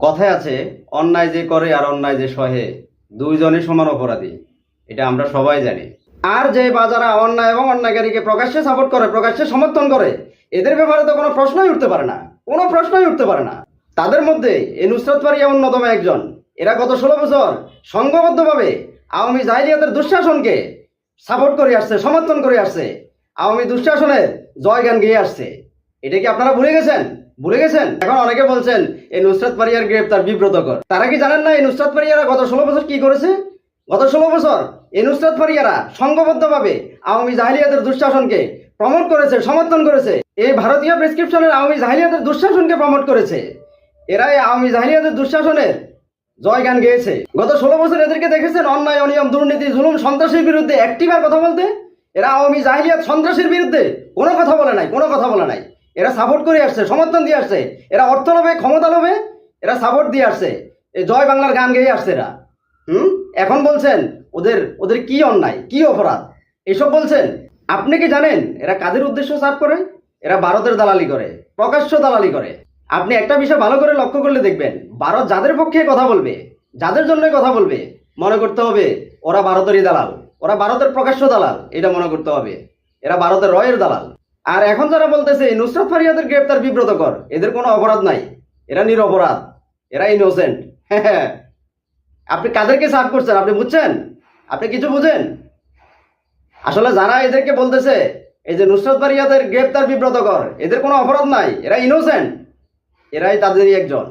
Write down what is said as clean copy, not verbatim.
কথায় আছে, অন্যায় যে করে আর অন্যায় যে সহে দুইজনই সমান অপরাধী। এটা আমরা সবাই জানি। আর যে বা যারা অন্যায় এবং অন্যায়কারীকে প্রকাশ্যে সাপোর্ট করে, প্রকাশ্যে সমর্থন করে, এদের ব্যাপারে তো কোনো প্রশ্নই উঠতে পারে না, কোনো প্রশ্নই উঠতে পারে না। তাদের মধ্যে এই নুসরাত ফারিয়া অন্যতম একজন। এরা গত 16 বছর সংঘবদ্ধভাবে আওয়ামী জাহিলিয়াতের দুঃশাসনকে সাপোর্ট করে আসছে, সমর্থন করে আসছে, আওয়ামী দুঃশাসনের জয়গান গেয়ে আসছে। এটা কি আপনারা ভুলে গেছেন? ভুলে গেছেন? এখন অনেকে বলছেন এই নুসরাত ফারিয়ার গ্রেপ্তার বিব্রতকর। তারা কি জানেন না এই নুসরাত ফারিয়ারা গত 16 বছর কি করেছে? গত 16 বছর এই নুসরাত ফারিয়ারা সংঘবদ্ধভাবে আওয়ামী জাহিলিয়াতের দুঃশাসনকে প্রমোট করেছে, সমর্থন করেছে। এই ভারতীয় প্রেসক্রিপশনের আওয়ামী জাহিলিয়াতের দুঃশাসনকে প্রমোট করেছে। এরা এই আওয়ামী জাহিলিয়াতের দুঃশাসনের জয়গান গেয়েছে। গত 16 বছর এদেরকে দেখেছেন অন্যায়, অনিয়ম, দুর্নীতি, জুলুম, সন্ত্রাসের বিরুদ্ধে একটিবার কথা বলতে? এরা আওয়ামী জাহিলিয়াত সন্ত্রাসের বিরুদ্ধে কোনো কথা বলে নাই, কোনো কথা বলে নাই। এরা সাপোর্ট করে আসছে, সমর্থন দিয়ে আসছে। এরা অর্থ লোভে, ক্ষমতা লোভে এরা সাপোর্ট দিয়ে আসছে। এই জয় বাংলার গান গেয়ে আসছে এরা। এখন বলছেন ওদের ওদের কি অন্যায়, কি অপরাধ এসব বলছেন? আপনি কি জানেন এরা কাদের উদ্দেশ্য সার্ভ করে? এরা ভারতের দালালি করে, প্রকাশ্য দালালি করে। আপনি একটা বিষয় ভালো করে লক্ষ্য করলে দেখবেন, ভারত যাদের পক্ষে কথা বলবে, যাদের জন্য কথা বলবে, মনে করতে হবে ওরা ভারতেরই দালাল, ওরা ভারতের প্রকাশ্য দালাল। এটা মনে করতে হবে এরা ভারতের রয়ের দালাল। আর এখন যারা বলতেছে নুসরাত ফারিয়াদের গ্রেপ্তার বিব্রতকর, এদের কোনো অপরাধ নাই, এরা নিরপরাধ, এরা ইনোসেন্ট। হ্যাঁ, আপনি কাদেরকে সার্ভ করছেন আপনি বুঝছেন? আপনি কিছু বুঝেন? আসলে যারা এদেরকে বলতেছে এই যে নুসরাত ফারিয়াদের গ্রেপ্তার বিব্রতকর, এদের কোনো অপরাধ নাই, এরা ইনোসেন্ট, এরাই তাদেরই একজন।